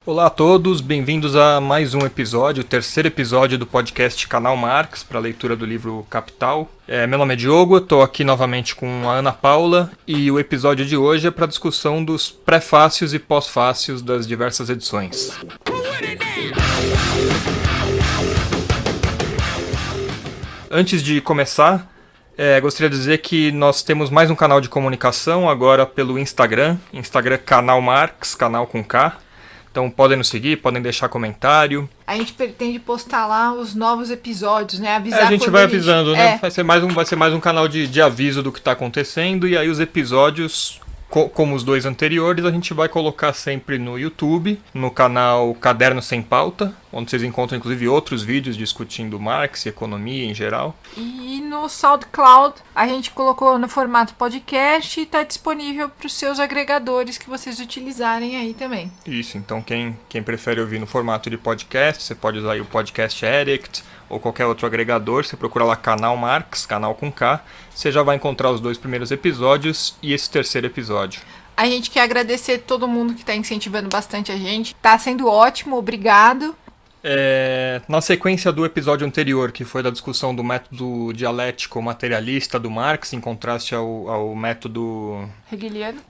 Olá a todos, bem-vindos a mais um episódio, o terceiro episódio do podcast Canal Marx, para a leitura do livro Capital. Meu nome é Diogo, estou aqui novamente com a Ana Paula e o episódio de hoje é para a discussão dos prefácios e pós-fácios das diversas edições. Antes de começar, gostaria de dizer que nós temos mais um canal de comunicação agora pelo Instagram Canal Marx, canal com K. Então podem nos seguir, podem deixar comentário. A gente pretende postar lá os novos episódios, né? Avisar a gente vai avisando, né? Vai ser mais um canal de aviso do que está acontecendo. E aí os episódios, como os dois anteriores, a gente vai colocar sempre no YouTube, no canal Caderno Sem Pauta, onde vocês encontram inclusive outros vídeos discutindo Marx e economia em geral. E no SoundCloud a gente colocou no formato podcast e está disponível para os seus agregadores que vocês utilizarem aí também. Isso, então quem prefere ouvir no formato de podcast, você pode usar aí o Podcast Addict ou qualquer outro agregador, você procura lá Canal Marx, canal com K, você já vai encontrar os dois primeiros episódios e esse terceiro episódio. A gente quer agradecer todo mundo que está incentivando bastante a gente. Está sendo ótimo, obrigado. Na sequência do episódio anterior, que foi da discussão do método dialético materialista do Marx, em contraste ao método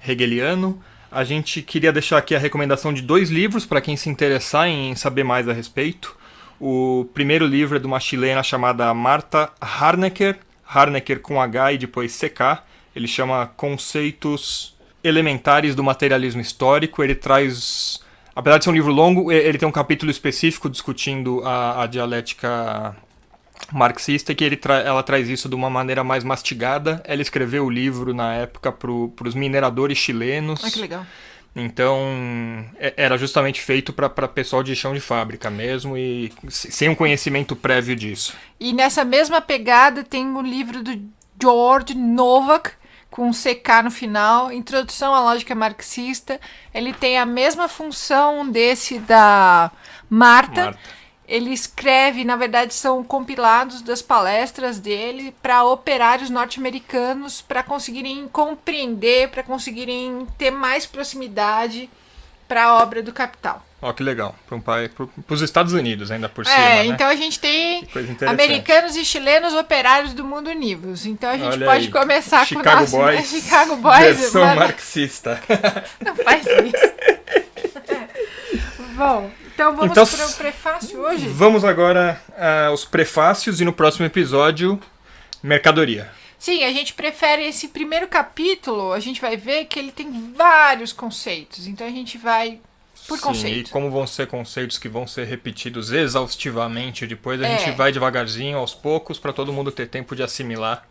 hegeliano, a gente queria deixar aqui a recomendação de 2 livros para quem se interessar em saber mais a respeito. O primeiro livro é de uma chilena chamada Marta Harnecker com H e depois CK. Ele chama Conceitos Elementares do Materialismo Histórico. Ele traz... Apesar de ser um livro longo, ele tem um capítulo específico discutindo a dialética marxista e que ela traz isso de uma maneira mais mastigada. Ela escreveu o livro na época para os mineradores chilenos. Ah, que legal. Então, era justamente feito para pessoal de chão de fábrica mesmo e sem um conhecimento prévio disso. E nessa mesma pegada tem o livro do George Novak, com CK no final, Introdução à Lógica Marxista. Ele tem a mesma função desse da Marta. Ele escreve, na verdade, são compilados das palestras dele para operários norte-americanos, para conseguirem compreender, para conseguirem ter mais proximidade para a obra do Capital. Ó, que legal. Para os Estados Unidos, ainda por cima, né? Então a gente tem americanos e chilenos operários do mundo univos. Então a gente pode começar com o nosso... Chicago Boys. Versão marxista. Não faz isso. Bom, então vamos para o prefácio hoje? Vamos agora aos prefácios e no próximo episódio, mercadoria. Sim, a gente prefere esse primeiro capítulo, a gente vai ver que ele tem vários conceitos. Então a gente vai... Por conceito. E como vão ser conceitos que vão ser repetidos exaustivamente depois, a gente vai devagarzinho, aos poucos, para todo mundo ter tempo de assimilar.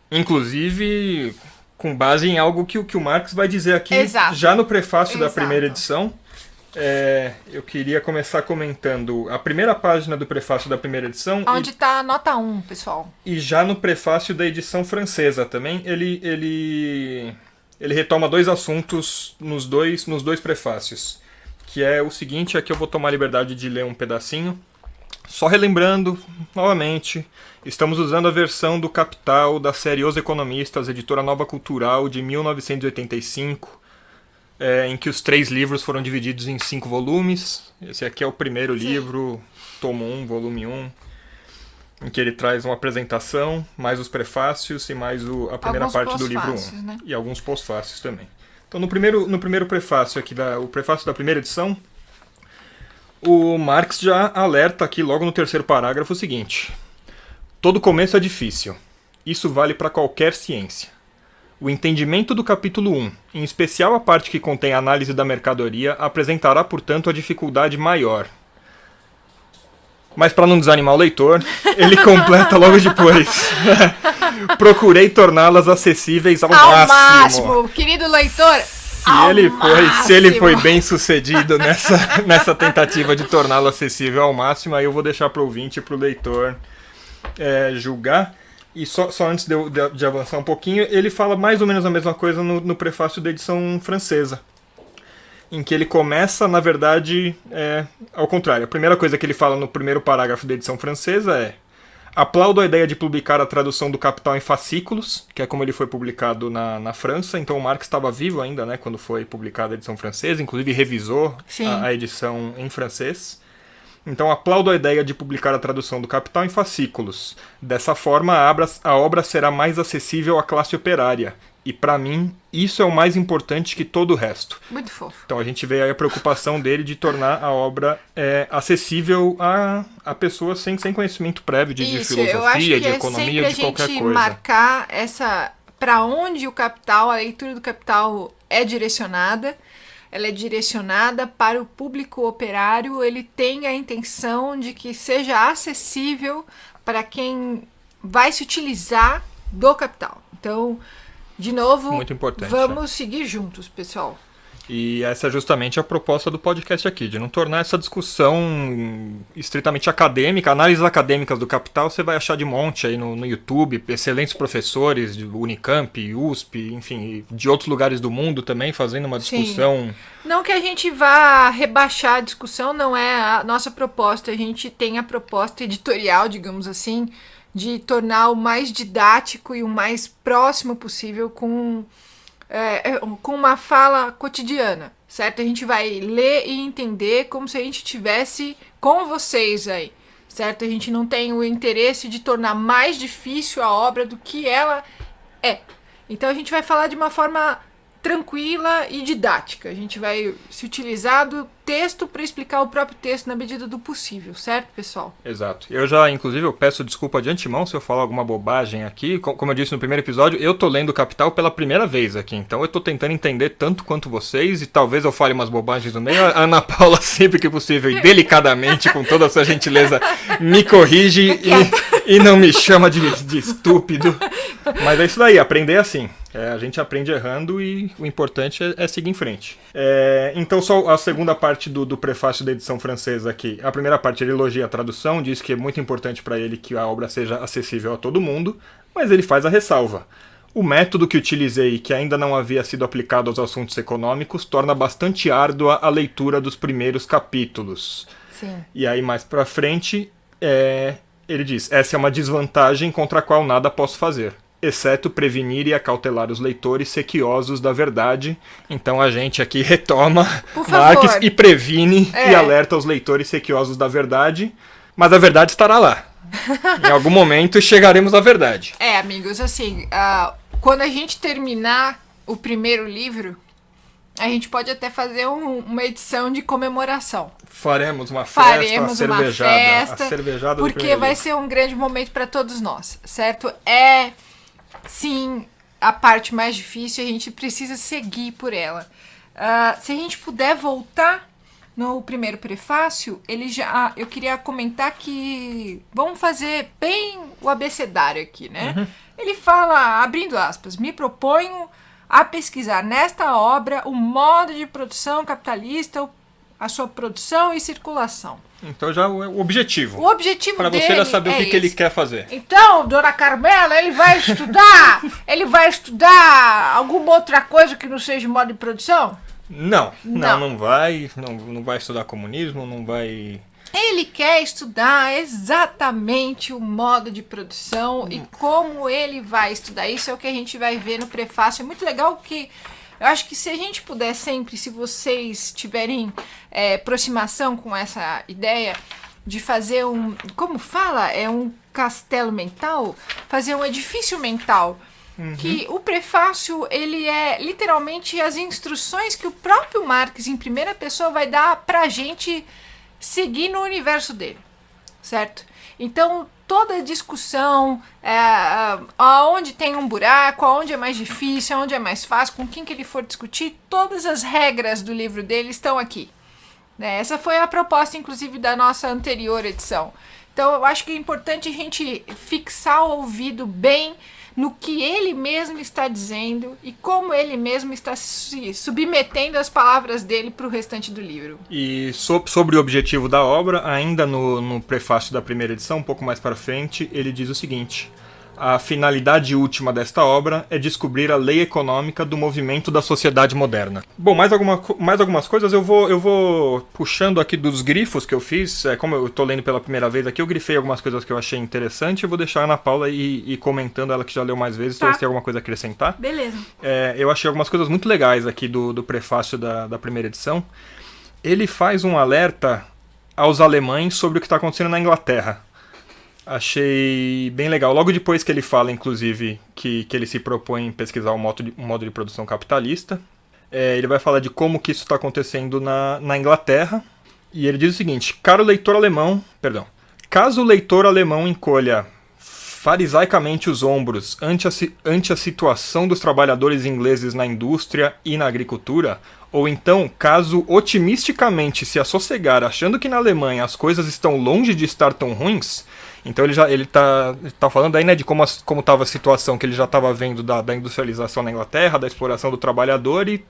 Inclusive, com base em algo que o Marx vai dizer aqui, já no prefácio da primeira edição. Eu queria começar comentando a primeira página do prefácio da primeira edição. Onde está a nota 1, pessoal. E já no prefácio da edição francesa também, ele retoma 2 assuntos nos dois prefácios. Que é o seguinte, aqui eu vou tomar a liberdade de ler um pedacinho. Só relembrando, novamente, estamos usando a versão do Capital da série Os Economistas, editora Nova Cultural, de 1985, em que os 3 livros foram divididos em 5 volumes. Esse aqui é o primeiro livro, tomo 1, volume 1, em que ele traz uma apresentação, mais os prefácios e mais a primeira parte do livro 1. Né? E alguns pós-fácios também. Então, no primeiro prefácio aqui, o prefácio da primeira edição, o Marx já alerta aqui logo no terceiro parágrafo o seguinte: todo começo é difícil. Isso vale para qualquer ciência. O entendimento do capítulo 1, em especial a parte que contém a análise da mercadoria, apresentará, portanto, a dificuldade maior. Mas para não desanimar o leitor, ele completa logo depois. Procurei torná-las acessíveis ao máximo. Querido leitor, se ele foi bem sucedido nessa tentativa de torná-lo acessível ao máximo, aí eu vou deixar para o ouvinte e para o leitor julgar. E só antes de avançar um pouquinho, ele fala mais ou menos a mesma coisa no prefácio da edição francesa. Em que ele começa, na verdade, ao contrário. A primeira coisa que ele fala no primeiro parágrafo da edição francesa é: Aplaudo a ideia de publicar a tradução do Capital em fascículos, que é como ele foi publicado na França. Então o Marx estava vivo ainda, né, quando foi publicada a edição francesa, inclusive revisou a edição em francês. Então aplaudo a ideia de publicar a tradução do Capital em fascículos. Dessa forma a obra será mais acessível à classe operária. E para mim, isso é o mais importante que todo o resto. Muito fofo. Então a gente vê aí a preocupação dele de tornar a obra acessível a pessoas sem conhecimento prévio de filosofia, de economia ou de qualquer coisa. A gente marcar essa para onde o Capital, a leitura do Capital é direcionada. Ela é direcionada para o público operário. Ele tem a intenção de que seja acessível para quem vai se utilizar do Capital. Então, de novo, muito importante, vamos seguir juntos, pessoal. E essa é justamente a proposta do podcast aqui, de não tornar essa discussão estritamente acadêmica. Análises acadêmicas do Capital você vai achar de monte aí no YouTube, excelentes professores de Unicamp, USP, enfim, de outros lugares do mundo também fazendo uma discussão. Sim. Não que a gente vá rebaixar a discussão, não é a nossa proposta. A gente tem a proposta editorial, digamos assim, de tornar o mais didático e o mais próximo possível com uma fala cotidiana, certo? A gente vai ler e entender como se a gente estivesse com vocês aí, certo? A gente não tem o interesse de tornar mais difícil a obra do que ela é. Então a gente vai falar de uma forma tranquila e didática. A gente vai se utilizar do texto para explicar o próprio texto na medida do possível, certo, pessoal? Exato. Eu já, inclusive, eu peço desculpa de antemão se eu falar alguma bobagem aqui. Como eu disse no primeiro episódio, eu tô lendo Capital pela primeira vez aqui, então eu tô tentando entender tanto quanto vocês e talvez eu fale umas bobagens no meio. A Ana Paula, sempre que possível e delicadamente, com toda a sua gentileza, me corrige e não me chama de estúpido. Mas é isso daí, aprender assim. A gente aprende errando e o importante é seguir em frente. Então só a segunda parte do prefácio da edição francesa aqui. A primeira parte ele elogia a tradução, diz que é muito importante para ele que a obra seja acessível a todo mundo, mas ele faz a ressalva. O método que utilizei, que ainda não havia sido aplicado aos assuntos econômicos, torna bastante árdua a leitura dos primeiros capítulos. Sim. E aí mais pra frente, ele diz, essa é uma desvantagem contra a qual nada posso fazer, exceto prevenir e acautelar os leitores sequiosos da verdade. Então a gente aqui retoma Marx e previne e alerta os leitores sequiosos da verdade, mas a verdade estará lá. Em algum momento chegaremos à verdade. Amigos, assim, quando a gente terminar o primeiro livro, a gente pode até fazer uma edição de comemoração. Faremos uma festa, a cervejada porque vai ser um grande momento para todos nós, certo? Sim, a parte mais difícil, a gente precisa seguir por ela. Se a gente puder voltar no primeiro prefácio, eu queria comentar que vamos fazer bem o abecedário aqui, né? Uhum. Ele fala, abrindo aspas, me proponho a pesquisar nesta obra o modo de produção capitalista, a sua produção e circulação. Então já o objetivo. O objetivo para dele você já saber o que ele quer fazer. Então, dona Carmela, ele vai estudar? Ele vai estudar alguma outra coisa que não seja modo de produção? Não vai. Não vai estudar comunismo, não vai... Ele quer estudar exatamente o modo de produção e como ele vai estudar. Isso é o que a gente vai ver no prefácio. É muito legal que... Eu acho que se a gente puder sempre, se vocês tiverem aproximação com essa ideia de fazer como fala? Um castelo mental? Fazer um edifício mental. Uhum. Que o prefácio, ele é literalmente as instruções que o próprio Marx, em primeira pessoa, vai dar pra gente seguir no universo dele, certo? Então, toda discussão, aonde tem um buraco, aonde é mais difícil, aonde é mais fácil, com quem que ele for discutir, todas as regras do livro dele estão aqui. Essa foi a proposta, inclusive, da nossa anterior edição. Então, eu acho que é importante a gente fixar o ouvido bem no que ele mesmo está dizendo e como ele mesmo está se submetendo às palavras dele para o restante do livro. E sobre o objetivo da obra, ainda no prefácio da primeira edição, um pouco mais para frente, ele diz o seguinte: A finalidade última desta obra é descobrir a lei econômica do movimento da sociedade moderna. Bom, mais algumas coisas eu vou puxando aqui dos grifos que eu fiz. Como eu estou lendo pela primeira vez aqui, eu grifei algumas coisas que eu achei interessante. Eu vou deixar a Ana Paula ir comentando, ela que já leu mais vezes, talvez tenha alguma coisa a acrescentar. Beleza. Eu achei algumas coisas muito legais aqui do prefácio da primeira edição. Ele faz um alerta aos alemães sobre o que está acontecendo na Inglaterra. Achei bem legal. Logo depois que ele fala, inclusive, que ele se propõe em pesquisar um modo de produção capitalista, ele vai falar de como que isso está acontecendo na Inglaterra. E ele diz o seguinte: caso o leitor alemão encolha farisaicamente os ombros ante a situação dos trabalhadores ingleses na indústria e na agricultura, ou então, caso otimisticamente se assossegar achando que na Alemanha as coisas estão longe de estar tão ruins. Então ele tá falando aí, né, de como estava a situação que ele já estava vendo da industrialização na Inglaterra, da exploração do trabalhador, e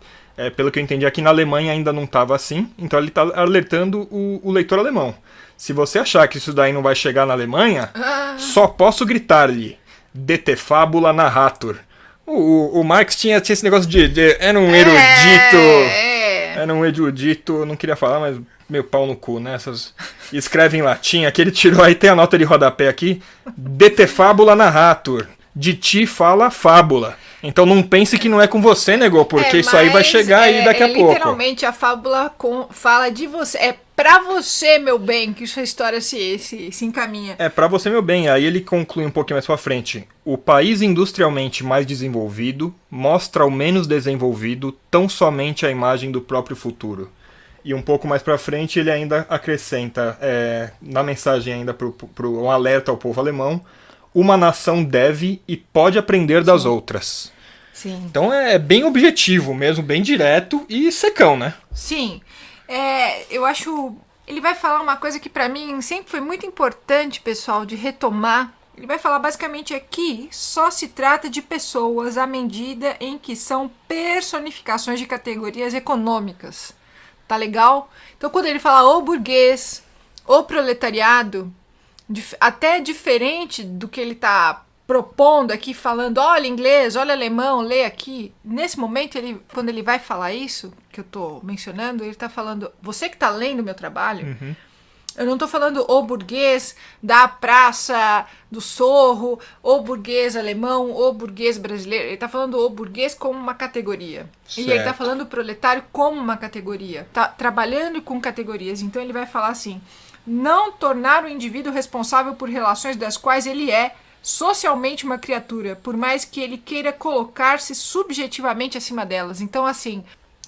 pelo que eu entendi aqui na Alemanha ainda não estava assim. Então ele está alertando o leitor alemão. Se você achar que isso daí não vai chegar na Alemanha, só posso gritar-lhe: de te fabula narratur. O Marx tinha esse negócio era um erudito. Era um erudito, não queria falar, mas meu pau no cu, né? Escreve em latim, aqui ele tirou, aí tem a nota de rodapé aqui. De te fabula narratur. De ti fala fábula. Então não pense que não é com você, nego, porque isso aí vai chegar aí daqui a pouco. Literalmente a fábula fala de você. É pra você, meu bem, que sua história se encaminha. É pra você, meu bem. Aí ele conclui um pouquinho mais pra frente. O país industrialmente mais desenvolvido mostra ao menos desenvolvido tão somente a imagem do próprio futuro. E um pouco mais pra frente ele ainda acrescenta, na mensagem ainda pro um alerta ao povo alemão: uma nação deve e pode aprender das outras. Sim. Então é bem objetivo mesmo, bem direto e secão, né? Sim. Eu acho... Ele vai falar uma coisa que pra mim sempre foi muito importante, pessoal, de retomar. Ele vai falar basicamente aqui: só se trata de pessoas à medida em que são personificações de categorias econômicas. Tá legal? Então quando ele fala o burguês, o proletariado, até diferente do que ele tá propondo aqui, falando, olha inglês, olha alemão, lê aqui. Nesse momento, quando ele vai falar isso, que eu tô mencionando, ele tá falando, você que tá lendo o meu trabalho, eu não tô falando o burguês da Praça do Sorro, o burguês alemão, o burguês brasileiro. Ele tá falando o burguês como uma categoria. Certo. E ele tá falando o proletário como uma categoria. Tá trabalhando com categorias. Então ele vai falar assim: não tornar o indivíduo responsável por relações das quais ele é socialmente uma criatura, por mais que ele queira colocar-se subjetivamente acima delas. Então, assim,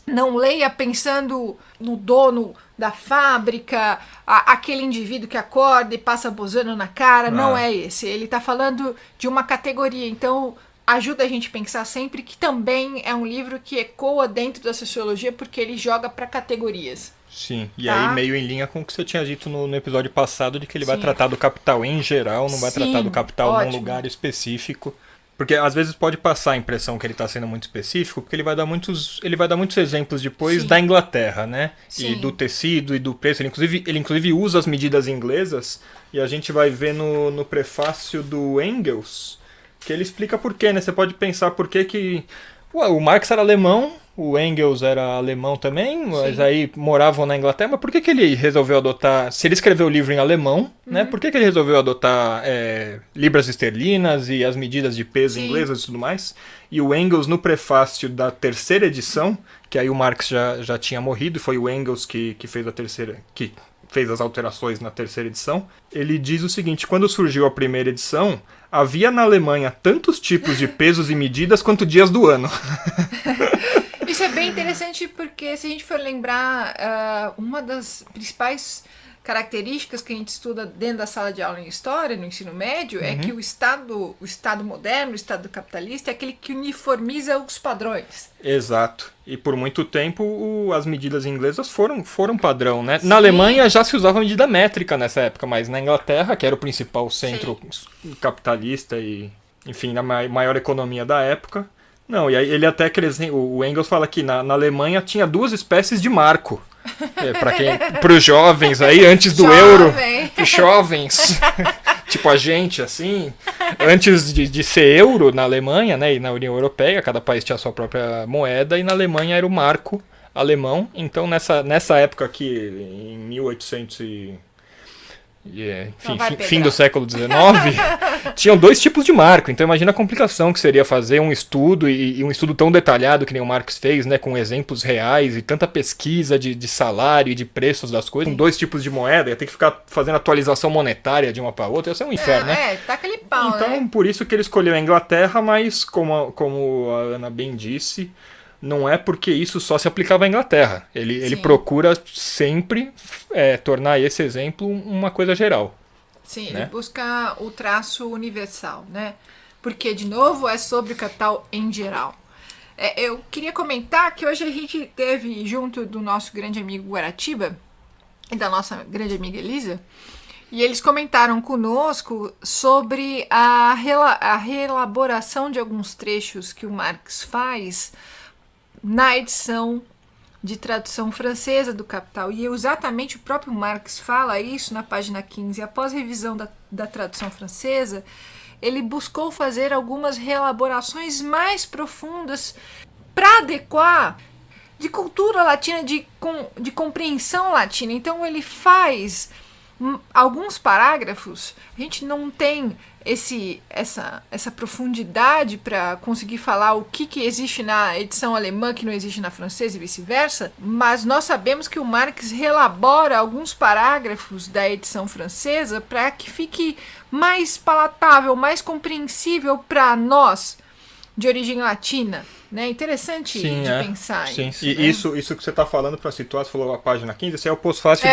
não leia pensando no dono da fábrica, aquele indivíduo que acorda e passa bozando na cara. Não é esse. Ele tá falando de uma categoria. Então, ajuda a gente a pensar sempre que também é um livro que ecoa dentro da sociologia, porque ele joga para categorias. Sim, e aí meio em linha com o que você tinha dito no episódio passado, de que ele vai tratar do capital em geral, não vai tratar do capital num lugar específico. Porque às vezes pode passar a impressão que ele está sendo muito específico, porque ele vai dar muitos exemplos depois da Inglaterra, né? Sim. E do tecido e do preço. Ele inclusive usa as medidas inglesas, e a gente vai ver no prefácio do Engels que ele explica por quê, né? Você pode pensar por que o Marx era alemão, o Engels era alemão também, mas aí moravam na Inglaterra. Mas por que ele resolveu adotar... Se ele escreveu o livro em alemão, né? Por que ele resolveu adotar libras esterlinas e as medidas de peso inglesas e tudo mais? E o Engels, no prefácio da terceira edição, que aí o Marx já tinha morrido, e foi o Engels que fez a terceira... que fez as alterações na terceira edição, ele diz o seguinte: quando surgiu a primeira edição, havia na Alemanha tantos tipos de pesos e medidas quanto dias do ano. Isso é bem interessante, porque se a gente for lembrar, uma das principais características que a gente estuda dentro da sala de aula em história, no ensino médio, é que o Estado moderno, o Estado capitalista, é aquele que uniformiza os padrões. Exato. E por muito tempo as medidas inglesas foram padrão, né? Sim. Na Alemanha já se usava medida métrica nessa época, mas na Inglaterra, que era o principal centro capitalista e, enfim, a maior economia da época. Não, e aí ele até o Engels fala que na Alemanha tinha 2 espécies de marco. Para os jovens aí, antes do euro. Jovens. tipo a gente, assim, antes de ser euro na Alemanha, né, e na União Europeia, cada país tinha a sua própria moeda, e na Alemanha era o marco alemão. Então, nessa época aqui, em 1800 enfim, fim do século XIX, tinham dois tipos de marco. Então imagina a complicação que seria fazer um estudo, e um estudo tão detalhado que nem o Marx fez, né, com exemplos reais e tanta pesquisa de salário e de preços das coisas, com dois tipos de moeda, ia ter que ficar fazendo atualização monetária de uma para outra, ia ser um inferno, né? Tá aquele pau, então, né? por isso que ele escolheu a Inglaterra, mas como a Ana bem disse, não é porque isso só se aplicava à Inglaterra. Ele procura sempre tornar esse exemplo uma coisa geral. Sim, né? Ele busca o traço universal, né? Porque, de novo, é sobre o capital em geral. Eu queria comentar que hoje a gente teve, junto do nosso grande amigo Guaratiba e da nossa grande amiga Elisa, e eles comentaram conosco sobre a reelaboração de alguns trechos que o Marx faz na edição de tradução francesa do Capital. E exatamente o próprio Marx fala isso na página 15. Após a revisão da tradução francesa, ele buscou fazer algumas reelaborações mais profundas para adequar de cultura latina, de compreensão latina. Então ele faz alguns parágrafos, a gente não tem essa profundidade para conseguir falar o que existe na edição alemã que não existe na francesa e vice-versa, mas nós sabemos que o Marx relabora alguns parágrafos da edição francesa para que fique mais palatável, mais compreensível para nós de origem latina. Né? Interessante de pensar isso. E né? isso que você está falando, para situar, você falou a página 15, esse é o pós-fácil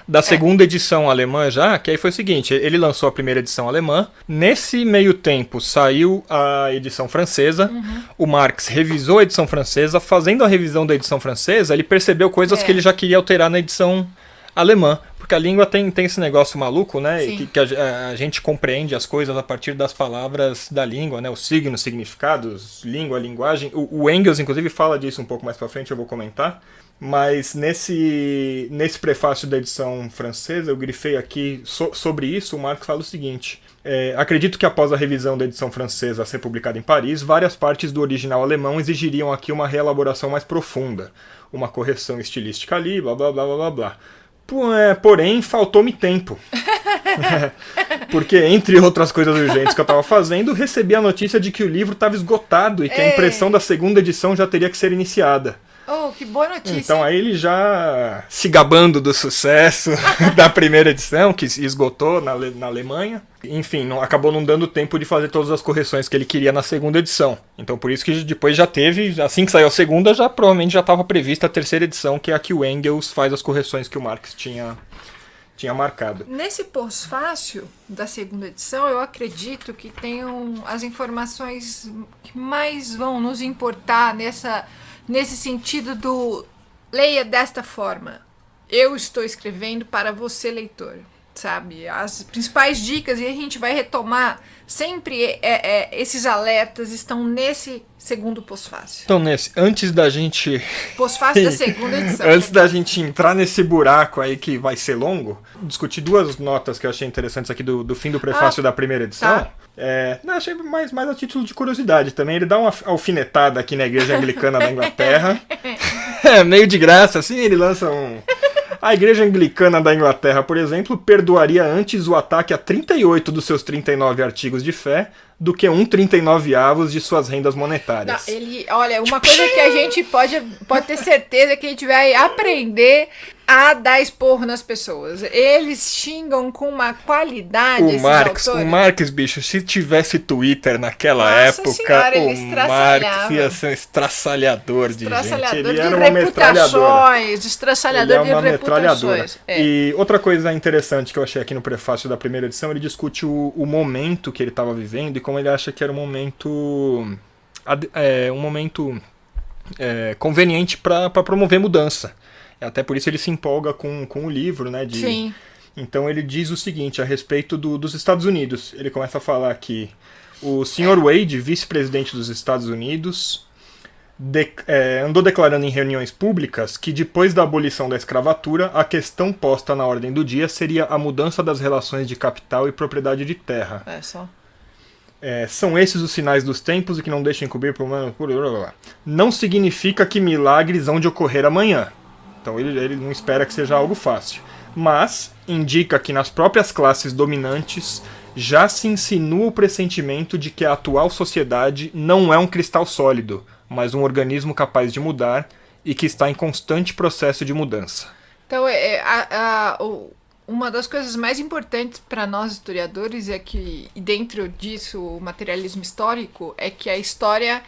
da segunda edição alemã já, que aí foi o seguinte, ele lançou a primeira edição alemã, nesse meio tempo saiu a edição francesa, o Marx revisou a edição francesa, fazendo a revisão da edição francesa, ele percebeu coisas que ele já queria alterar na edição alemã, porque a língua tem esse negócio maluco, né? Que a gente compreende as coisas a partir das palavras da língua, né? Os signos, significados, língua, linguagem. O Engels, inclusive, fala disso um pouco mais pra frente, eu vou comentar. Mas nesse prefácio da edição francesa, eu grifei aqui sobre isso, o Marx fala o seguinte: acredito que após a revisão da edição francesa a ser publicada em Paris, várias partes do original alemão exigiriam aqui uma reelaboração mais profunda, uma correção estilística ali, blá blá blá blá blá blá. Porém, faltou-me tempo. Porque, entre outras coisas urgentes que eu estava fazendo, recebi a notícia de que o livro estava esgotado e que a impressão da segunda edição já teria que ser iniciada. Oh, que boa notícia. Então aí ele já se gabando do sucesso da primeira edição, que esgotou na Alemanha. Enfim, acabou não dando tempo de fazer todas as correções que ele queria na segunda edição. Então por isso que depois já teve, assim que saiu a segunda, provavelmente já estava prevista a terceira edição, que é a que o Engels faz as correções que o Marx tinha marcado. Nesse pós-fácil da segunda edição, eu acredito que tenham as informações que mais vão nos importar nesse sentido do leia desta forma. Eu estou escrevendo para você, leitor. Sabe? As principais dicas, e a gente vai retomar sempre esses alertas estão nesse segundo pós-fácil. Então, antes da gente... Pós-fácil da segunda edição. Antes da gente entrar nesse buraco aí que vai ser longo, discutir duas notas que eu achei interessantes aqui do fim do prefácio da primeira edição. Tá. Não, achei mais a título de curiosidade também. Ele dá uma alfinetada aqui na Igreja Anglicana da Inglaterra. Meio de graça, assim, ele lança um... A Igreja Anglicana da Inglaterra, por exemplo, perdoaria antes o ataque a 38 dos seus 39 artigos de fé do que 1/39 de suas rendas monetárias. Não, olha, uma coisa que a gente pode ter certeza é que a gente vai aprender a dar esporro nas pessoas. Eles xingam com uma qualidade esses autores. O Marx, bicho, se tivesse Twitter naquela época, senhora, o Marx ia ser um estraçalhador de gente. Ele era uma reputações, estraçalhador de reputações. E outra coisa interessante que eu achei aqui no prefácio da primeira edição, ele discute o momento que ele estava vivendo e como ele acha que era um momento conveniente para promover mudança. Até por isso ele se empolga com o livro, né? Sim. Então ele diz o seguinte a respeito dos Estados Unidos. Ele começa a falar que o Sr. Wade, vice-presidente dos Estados Unidos, andou declarando em reuniões públicas que depois da abolição da escravatura, a questão posta na ordem do dia seria a mudança das relações de capital e propriedade de terra. Só. São esses os sinais dos tempos e que não deixem cobrir problemas. Não significa que milagres hão de ocorrer amanhã. Então ele não espera que seja algo fácil. Mas indica que nas próprias classes dominantes já se insinua o pressentimento de que a atual sociedade não é um cristal sólido, mas um organismo capaz de mudar e que está em constante processo de mudança. Então, uma das coisas mais importantes para nós historiadores é que, e dentro disso, o materialismo histórico, é que a história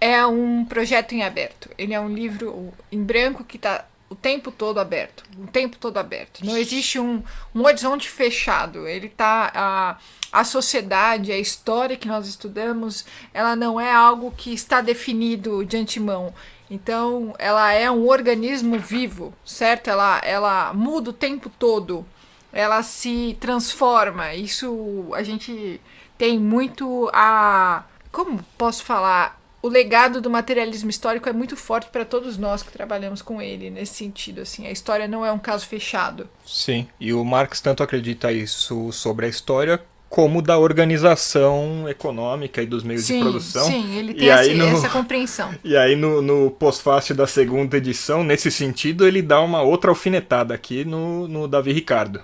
é um projeto em aberto. Ele é um livro em branco que está o tempo todo aberto. O tempo todo aberto. Não existe um horizonte fechado. Ele tá... A sociedade, a história que nós estudamos, ela não é algo que está definido de antemão. Então, ela é um organismo vivo, certo? Ela muda o tempo todo. Ela se transforma. Isso a gente tem muito a... Como posso falar? O legado do materialismo histórico é muito forte para todos nós que trabalhamos com ele, nesse sentido. Assim, a história não é um caso fechado. Sim, e o Marx tanto acredita isso sobre a história como da organização econômica e dos meios de produção. Sim, ele tem essa compreensão. E aí no pós-fácil da segunda edição, nesse sentido, ele dá uma outra alfinetada aqui no Davi Ricardo.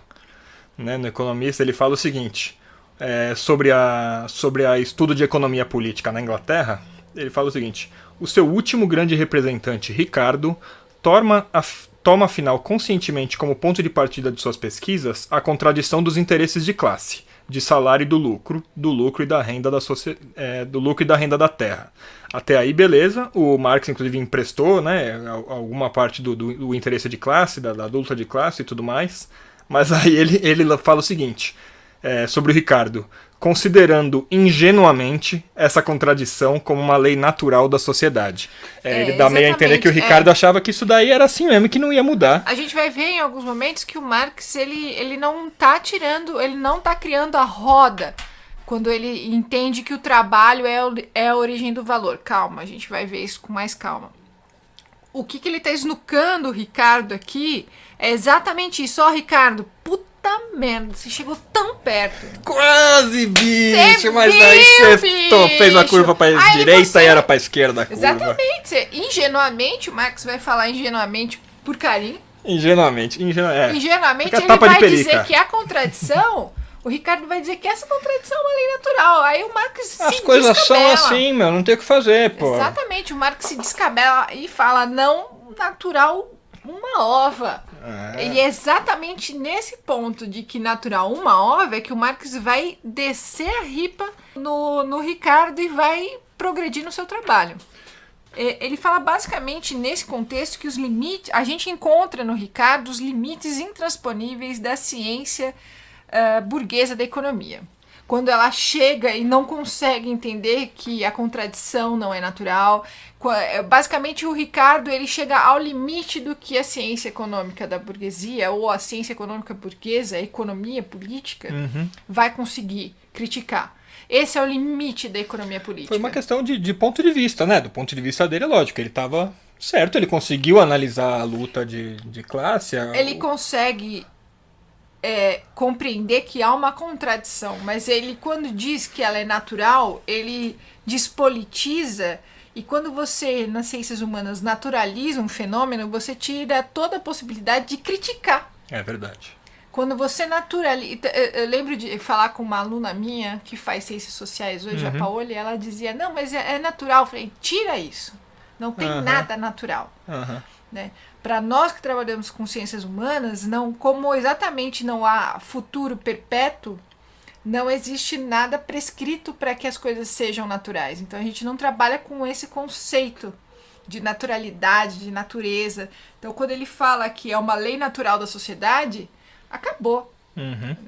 Né? No Economista ele fala o seguinte, sobre a estudo de economia política na Inglaterra, ele fala o seguinte: o seu último grande representante, Ricardo, toma afinal conscientemente como ponto de partida de suas pesquisas a contradição dos interesses de classe, de salário e do lucro e da renda do lucro e da renda da terra. Até aí, beleza. O Marx, inclusive, emprestou, né, alguma parte do interesse de classe, da luta de classe e tudo mais. Mas aí ele fala o seguinte, sobre o Ricardo: considerando ingenuamente essa contradição como uma lei natural da sociedade. Ele dá meio a entender que o Ricardo achava que isso daí era assim mesmo, que não ia mudar. A gente vai ver em alguns momentos que o Marx ele não tá ele não tá criando a roda quando ele entende que o trabalho é a origem do valor. Calma, a gente vai ver isso com mais calma. O que ele tá esnucando o Ricardo aqui é exatamente isso. Ó, Ricardo, puta merda, você chegou tão perto. Quase, bicho, mas aí você fez a curva pra direita e era pra esquerda a curva. Exatamente. Ingenuamente, o Marx vai falar ingenuamente por carinho. Ingenuamente ele vai dizer que a contradição... O Ricardo vai dizer que essa contradição é uma lei natural. Aí o Marx se descabela. As coisas são assim, meu, não tem o que fazer, pô. Exatamente, o Marx se descabela e fala, não natural uma ova. E é exatamente nesse ponto de que natural uma ova é que o Marx vai descer a ripa no Ricardo e vai progredir no seu trabalho. Ele fala basicamente nesse contexto que os limites... A gente encontra no Ricardo os limites intransponíveis da ciência burguesa da economia. Quando ela chega e não consegue entender que a contradição não é natural. Basicamente, o Ricardo ele chega ao limite do que a ciência econômica da burguesia, ou a ciência econômica burguesa, a economia política, vai conseguir criticar. Esse é o limite da economia política. Foi uma questão de ponto de vista, né? Do ponto de vista dele, é lógico, ele estava certo, ele conseguiu analisar a luta de classe. Ele consegue... compreender que há uma contradição, mas ele, quando diz que ela é natural, ele despolitiza, e quando você, nas ciências humanas, naturaliza um fenômeno, você tira toda a possibilidade de criticar. É verdade. Quando você naturaliza... Eu lembro de falar com uma aluna minha, que faz ciências sociais hoje, a Paola, e ela dizia, não, mas é natural. Eu falei, tira isso. Não tem nada natural. Né? Para nós que trabalhamos com ciências humanas, como exatamente não há futuro perpétuo, não existe nada prescrito para que as coisas sejam naturais. Então a gente não trabalha com esse conceito de naturalidade, de natureza. Então quando ele fala que é uma lei natural da sociedade, acabou.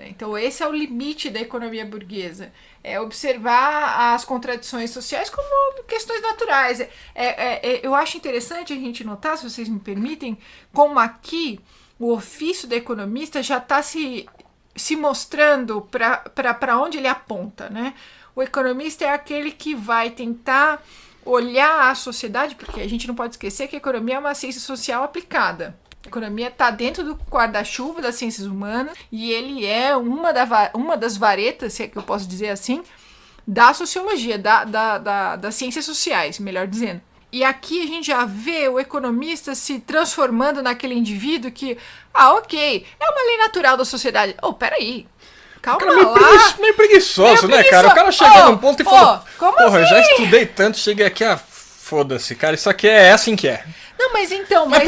Então esse é o limite da economia burguesa. É observar as contradições sociais como questões naturais. Eu acho interessante a gente notar, se vocês me permitem, como aqui o ofício do economista já está se mostrando para onde ele aponta, né? O economista é aquele que vai tentar olhar a sociedade, porque a gente não pode esquecer que a economia é uma ciência social aplicada. A economia está dentro do guarda-chuva das ciências humanas e ele é uma das varetas, se é que eu posso dizer assim, da sociologia, das ciências sociais, melhor dizendo. E aqui a gente já vê o economista se transformando naquele indivíduo que, ok, é uma lei natural da sociedade. Peraí, calma cara, lá. Meio preguiçoso, né, cara? O cara chega num ponto e fala, porra, eu já estudei tanto, cheguei aqui, foda-se, cara, isso aqui é assim que é. Não, mas então... Mas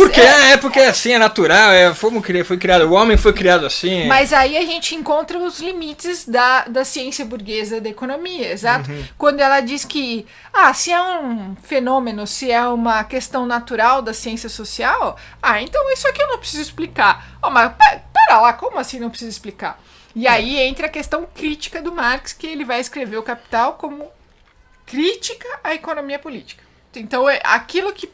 porque é assim, é natural, foi criado, o homem foi criado assim. Mas aí a gente encontra os limites da ciência burguesa da economia, exato? Quando ela diz que, se é um fenômeno, se é uma questão natural da ciência social, então isso aqui eu não preciso explicar. Mas pera lá, como assim não preciso explicar? E aí entra a questão crítica do Marx, que ele vai escrever o Capital como crítica à economia política. Então, aquilo que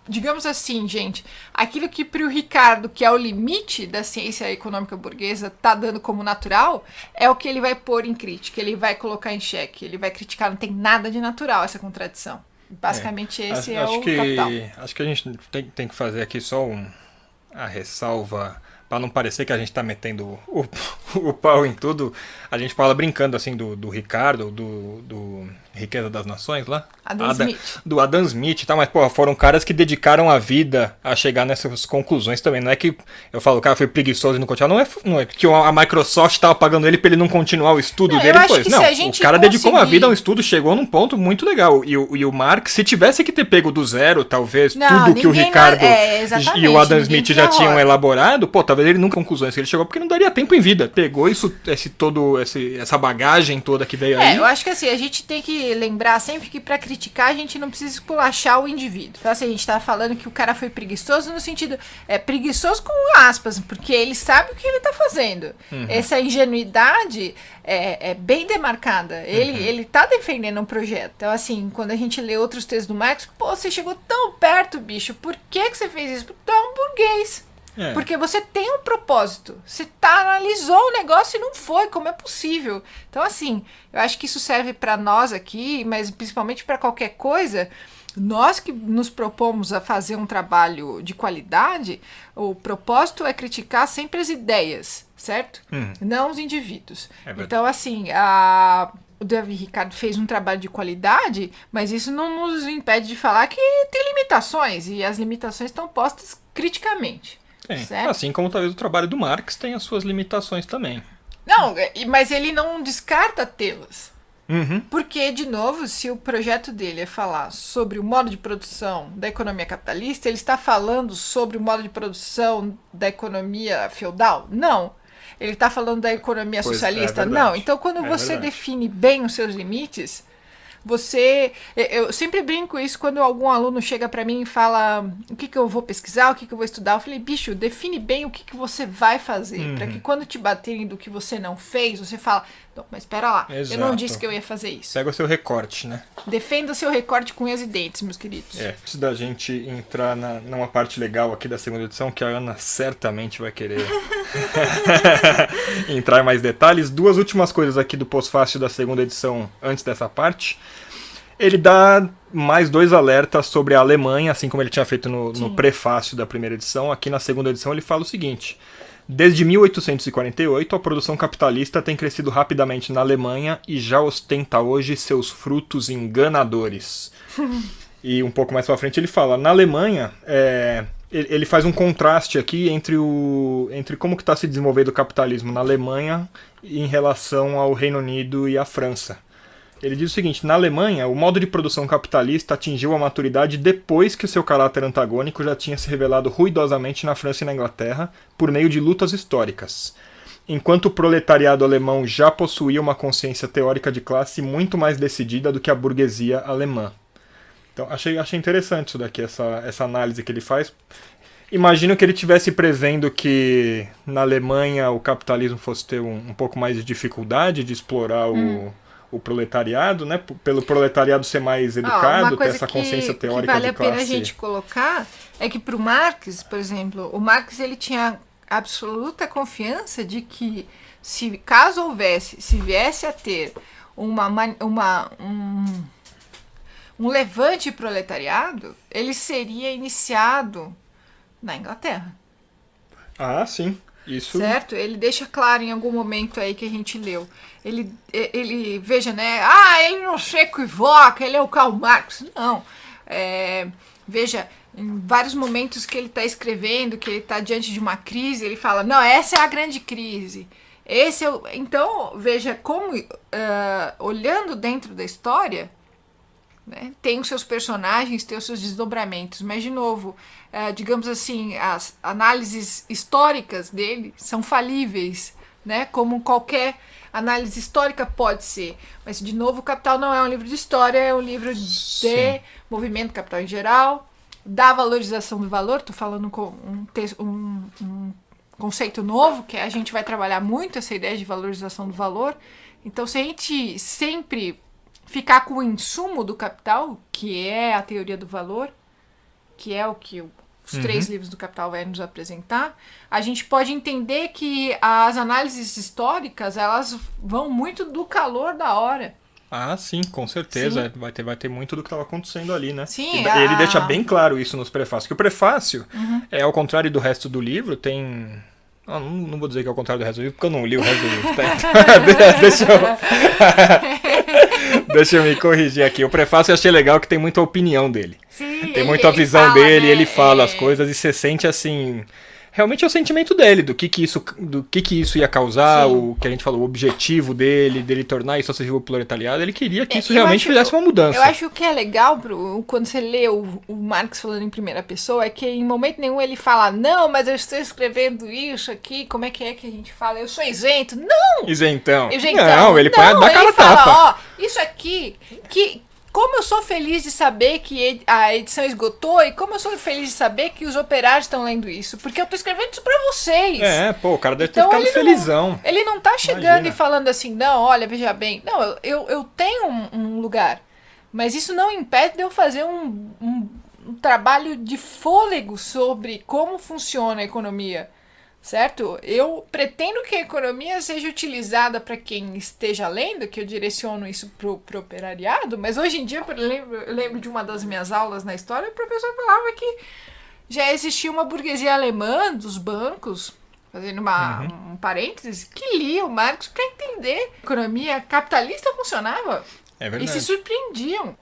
digamos assim, gente, aquilo que para o Ricardo, que é o limite da ciência econômica burguesa, tá dando como natural, é o que ele vai pôr em crítica, ele vai colocar em xeque, ele vai criticar, não tem nada de natural essa contradição. Basicamente esse é o Capital. Acho que a gente tem que fazer aqui só a ressalva, para não parecer que a gente tá metendo o pau em tudo. A gente fala brincando assim do Ricardo, do Riqueza das Nações lá. Do Adam Smith, tá? Mas, porra, foram caras que dedicaram a vida a chegar nessas conclusões também. Não é que eu falo, o cara foi preguiçoso e não continuou. Não é que a Microsoft tava pagando ele pra ele não continuar o estudo dele depois. Não, o cara dedicou uma vida a um estudo, chegou num ponto muito legal. E o Marx, se tivesse que ter pego do zero, talvez, tudo que o Ricardo e o Adam Smith já tinham elaborado, talvez ele nunca conclusões que ele chegou, porque não daria tempo em vida. Pegou essa bagagem toda que veio aí. Eu acho que assim, a gente tem que lembrar sempre que pra criticar a gente não precisa esculachar o indivíduo. Então assim, a gente tá falando que o cara foi preguiçoso no sentido, preguiçoso com aspas, porque ele sabe o que ele tá fazendo. Essa ingenuidade é bem demarcada. Ele tá defendendo um projeto. Então assim, quando a gente lê outros textos do Marx, você chegou tão perto, bicho, por que você fez isso? Porque tu é um burguês. Porque você tem um propósito. Você analisou o negócio e não foi. Como é possível? Então, assim, eu acho que isso serve para nós aqui, mas principalmente para qualquer coisa. Nós que nos propomos a fazer um trabalho de qualidade, o propósito é criticar sempre as ideias, certo? Não os indivíduos. Então, assim, o Davi Ricardo fez um trabalho de qualidade, mas isso não nos impede de falar que tem limitações, e as limitações estão postas criticamente. Assim como talvez o trabalho do Marx tenha as suas limitações também. Não, mas ele não descarta tê-las. Porque, de novo, se o projeto dele é falar sobre o modo de produção da economia capitalista, ele está falando sobre o modo de produção da economia feudal? Não. Ele está falando da economia socialista? Não. Então, quando você define bem os seus limites, eu sempre brinco isso quando algum aluno chega pra mim e fala o que eu vou pesquisar, o que eu vou estudar. Eu falei, bicho, define bem o que você vai fazer, pra que quando te baterem do que você não fez, você fala, não, mas espera lá, eu não disse que eu ia fazer isso. Pega o seu recorte, né? Defenda o seu recorte com unhas e dentes, meus queridos. Antes da gente entrar numa parte legal aqui da segunda edição, que a Ana certamente vai querer entrar em mais detalhes, duas últimas coisas aqui do pós-fácil da segunda edição antes dessa parte. Ele dá mais dois alertas sobre a Alemanha, assim como ele tinha feito no prefácio da primeira edição. Aqui na segunda edição ele fala o seguinte: desde 1848, a produção capitalista tem crescido rapidamente na Alemanha e já ostenta hoje seus frutos enganadores. E um pouco mais pra frente ele fala, na Alemanha, ele faz um contraste aqui entre como que está se desenvolvendo o capitalismo na Alemanha em relação ao Reino Unido e à França. Ele diz o seguinte, na Alemanha, o modo de produção capitalista atingiu a maturidade depois que o seu caráter antagônico já tinha se revelado ruidosamente na França e na Inglaterra, por meio de lutas históricas. Enquanto o proletariado alemão já possuía uma consciência teórica de classe muito mais decidida do que a burguesia alemã. Então, achei interessante isso daqui, essa análise que ele faz. Imagino que ele estivesse prevendo que na Alemanha o capitalismo fosse ter um pouco mais de dificuldade de explorar o proletariado, né? Pelo proletariado ser mais educado, ter essa consciência teórica de classe. Vale a pena a gente colocar é que para o Marx, por exemplo, o Marx ele tinha absoluta confiança de que se viesse a ter um levante proletariado, ele seria iniciado na Inglaterra. Ah, sim. Isso. Certo? Ele deixa claro em algum momento aí que a gente leu. Ele veja, né? Ele não se equivoca, ele é o Karl Marx. Não. Veja, em vários momentos que ele está escrevendo, que ele está diante de uma crise, ele fala, não, essa é a grande crise. Então, veja como, olhando dentro da história, né, tem os seus personagens, tem os seus desdobramentos, mas, de novo, digamos assim, as análises históricas dele são falíveis, né, como qualquer análise histórica pode ser. Mas, de novo, o Capital não é um livro de história, é um livro de movimento capital em geral, da valorização do valor. Estou falando com um conceito novo, que a gente vai trabalhar muito essa ideia de valorização do valor. Então, se a gente sempre ficar com o insumo do Capital, que é a teoria do valor, que é o que os 3 livros do Capital vai nos apresentar, a gente pode entender que as análises históricas, elas vão muito do calor da hora. Ah, sim, com certeza. Vai ter muito do que estava acontecendo ali, né? Sim, ele deixa bem claro isso nos prefácios. Que o prefácio, ao contrário do resto do livro, tem... Não vou dizer que é ao contrário do resto do livro, porque eu não li o resto do livro. Deixa eu me corrigir aqui. O prefácio eu achei legal que tem muita opinião dele. Sim, tem muita visão fala, dele, né? ele fala as coisas e você sente assim... Realmente é o sentimento dele, do que isso ia causar, Sim. o que a gente falou, o objetivo dele tornar isso acessível ao proletariado. Ele queria que isso realmente fizesse uma mudança. Eu acho que é legal quando você lê o Marx falando em primeira pessoa, é que em momento nenhum ele fala, não, mas eu estou escrevendo isso aqui, como é que a gente fala? Eu sou isento. Não! Isentão. Isentão. Não, ele põe a cara tapa. Fala, isso aqui, como eu sou feliz de saber que a edição esgotou e como eu sou feliz de saber que os operários estão lendo isso, porque eu tô escrevendo isso pra vocês. O cara deve ter ficado felizão. Ele não tá chegando e falando assim, não, olha, veja bem, não, eu tenho um lugar, mas isso não impede de eu fazer um trabalho de fôlego sobre como funciona a economia. Certo? Eu pretendo que a economia seja utilizada para quem esteja lendo, que eu direciono isso pro operariado, mas hoje em dia, eu lembro de uma das minhas aulas na história, o professor falava que já existia uma burguesia alemã dos bancos, fazendo um parênteses, que lia o Marx para entender a economia capitalista funcionava. É verdade. E se surpreendiam.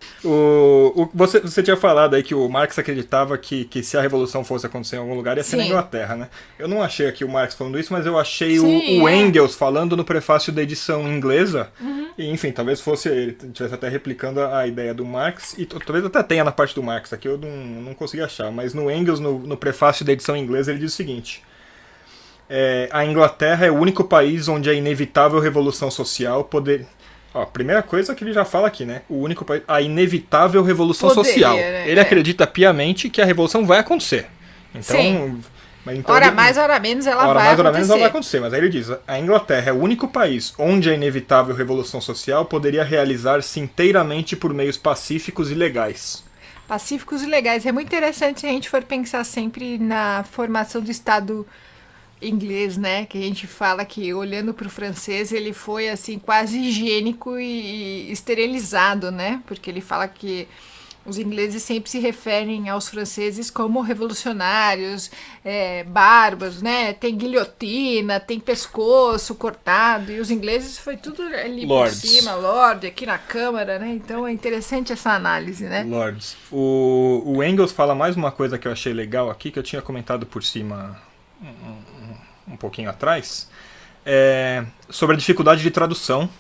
Você tinha falado aí que o Marx acreditava que se a revolução fosse acontecer em algum lugar ia ser na Inglaterra, né? Eu não achei aqui o Marx falando isso, mas eu achei o Engels falando no prefácio da edição inglesa. E, enfim, talvez fosse ele estivesse até replicando a ideia do Marx, e talvez até tenha na parte do Marx, aqui eu não consegui achar, mas no Engels, no prefácio da edição inglesa, ele diz o seguinte: a Inglaterra é o único país onde a inevitável revolução social poder... A primeira coisa que ele já fala aqui, né? O único país, a inevitável revolução social. Né? Ele acredita piamente que a revolução vai acontecer. Então, hora mais, hora menos, ela vai acontecer. Mas aí ele diz, a Inglaterra é o único país onde a inevitável revolução social poderia realizar-se inteiramente por meios pacíficos e legais. Pacíficos e legais. É muito interessante se a gente for pensar sempre na formação do Estado inglês, né, que a gente fala que olhando para o francês ele foi assim quase higiênico e esterilizado, né, porque ele fala que os ingleses sempre se referem aos franceses como revolucionários, bárbaros, né, tem guilhotina, tem pescoço cortado, e os ingleses foi tudo ali Lords. por cima, Lorde, aqui na Câmara, né, então é interessante essa análise, né. Lords. O Engels fala mais uma coisa que eu achei legal aqui, que eu tinha comentado por cima um pouquinho atrás, sobre a dificuldade de tradução,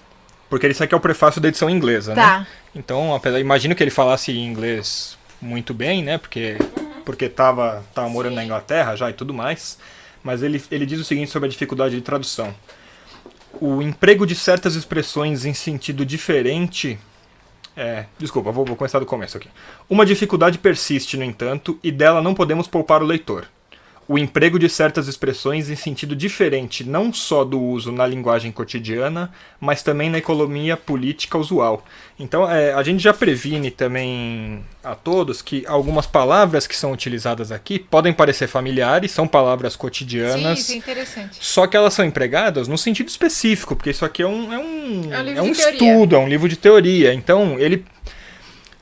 porque isso aqui é o prefácio da edição inglesa, né? Então, imagino que ele falasse inglês muito bem, né? Porque tava morando na Inglaterra já e tudo mais, mas ele diz o seguinte sobre a dificuldade de tradução: o emprego de certas expressões em sentido diferente... Desculpa, vou começar do começo aqui. Uma dificuldade persiste, no entanto, e dela não podemos poupar o leitor: o emprego de certas expressões em sentido diferente não só do uso na linguagem cotidiana, mas também na economia política usual. Então, a gente já previne também a todos que algumas palavras que são utilizadas aqui podem parecer familiares, são palavras cotidianas. Sim, isso é interessante. Só que elas são empregadas no sentido específico, porque isso aqui é um livro de estudo, é um livro de teoria. Então,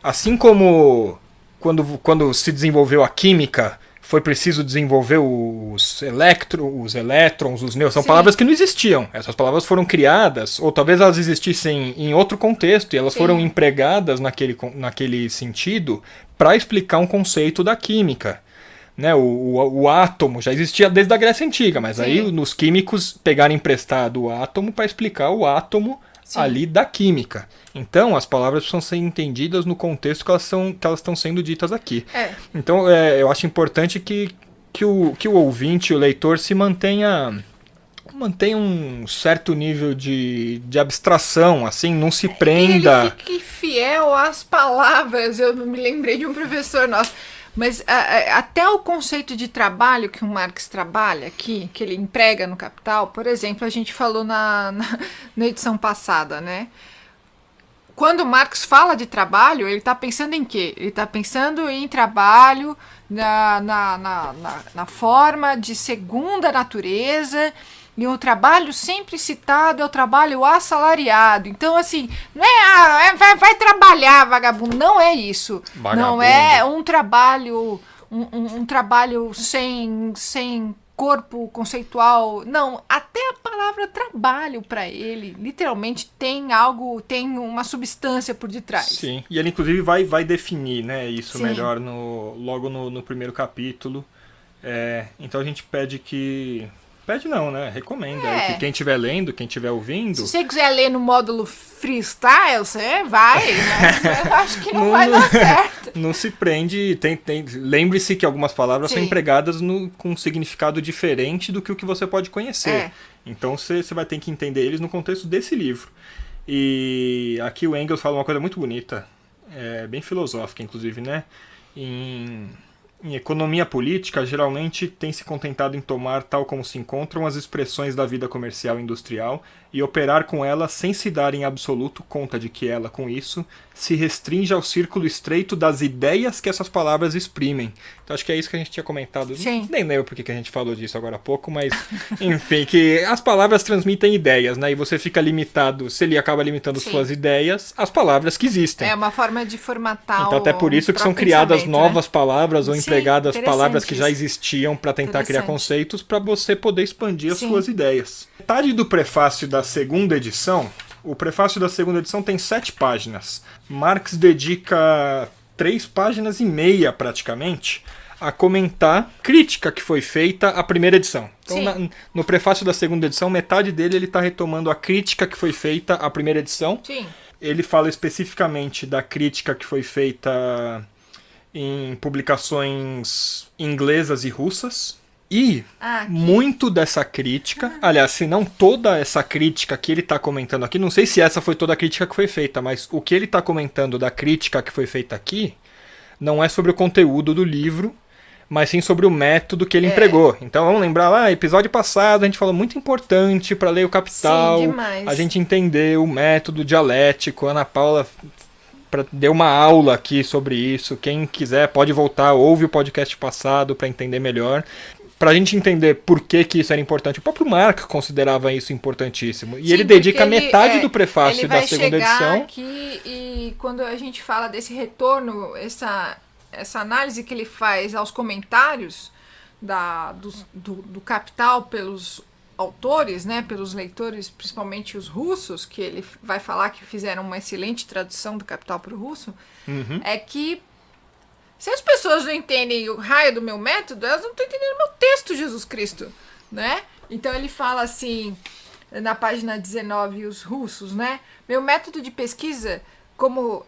Assim como quando se desenvolveu a química, foi preciso desenvolver os elétrons, os nêutrons. São Sim. palavras que não existiam. Essas palavras foram criadas, ou talvez elas existissem em outro contexto, e elas Sim. foram empregadas naquele sentido para explicar um conceito da química. Né? O átomo já existia desde a Grécia Antiga, mas aí os químicos pegaram emprestado o átomo para explicar o átomo ali da química. Então, as palavras precisam ser entendidas no contexto que elas estão sendo ditas aqui. Então, eu acho importante que o ouvinte, o leitor, se mantenha um certo nível de abstração, assim, não se prenda. Ele fique fiel às palavras. Eu me lembrei de um professor nosso. Mas até o conceito de trabalho que o Marx trabalha aqui, que ele emprega no Capital, por exemplo, a gente falou na edição passada, né? Quando o Marx fala de trabalho, ele está pensando em quê? Ele está pensando em trabalho na forma de segunda natureza, e o trabalho sempre citado é o trabalho assalariado. Então, assim, não é vai trabalhar, vagabundo. Não é isso. Vagabundo. Não é um trabalho, um trabalho sem corpo conceitual. Não, até a palavra trabalho para ele, literalmente, tem uma substância por detrás. Sim, e ele inclusive vai definir, né, isso Sim. melhor logo no primeiro capítulo. Então a gente pede que... Pede não, né? Recomenda. Que quem estiver lendo, quem estiver ouvindo... Se você quiser ler no módulo freestyle, você vai, mas eu acho que não vai dar certo. Não se prende. Lembre-se que algumas palavras são empregadas com um significado diferente do que o que você pode conhecer. Então você vai ter que entender eles no contexto desse livro. E aqui o Engels fala uma coisa muito bonita, bem filosófica, inclusive, né? Em economia política, geralmente tem se contentado em tomar, tal como se encontram, as expressões da vida comercial e industrial e operar com elas sem se dar em absoluto conta de que ela, com isso, se restringe ao círculo estreito das ideias que essas palavras exprimem. Então acho que é isso que a gente tinha comentado. Sim. Nem lembro porque que a gente falou disso agora há pouco, mas enfim, que as palavras transmitem ideias, né? E você fica limitado, se ele acaba limitando suas ideias, as palavras que existem. É uma forma de formatar. Então até por isso que são criadas novas palavras ou empregadas palavras que já existiam para tentar criar conceitos para você poder expandir as suas ideias. Metade do prefácio da segunda edição, o prefácio da segunda edição tem 7 páginas. Marx dedica 3 páginas e meia praticamente a comentar a crítica que foi feita à primeira edição. Então no prefácio da segunda edição, metade dele ele está retomando a crítica que foi feita à primeira edição. Sim. Ele fala especificamente da crítica que foi feita em publicações inglesas e russas. E muito dessa crítica, aliás, se não toda essa crítica que ele está comentando aqui, não sei se essa foi toda a crítica que foi feita, mas o que ele está comentando da crítica que foi feita aqui não é sobre o conteúdo do livro, mas sim sobre o método que ele empregou. Então vamos lembrar lá, episódio passado a gente falou muito importante para ler o Capital, a gente entender o método dialético. Ana Paula deu uma aula aqui sobre isso. Quem quiser pode voltar, ouve o podcast passado para entender melhor. Para a gente entender por que isso era importante. O próprio Marx considerava isso importantíssimo. E ele dedica metade do prefácio da segunda edição. Aqui, e quando a gente fala desse retorno, essa análise que ele faz aos comentários do Capital pelos autores, né, pelos leitores, principalmente os russos, que ele vai falar que fizeram uma excelente tradução do Capital para o russo, é que se as pessoas não entendem o raio do meu método, elas não estão entendendo o meu texto, Jesus Cristo, né? Então ele fala assim, na página 19, os russos, né? Meu método de pesquisa, como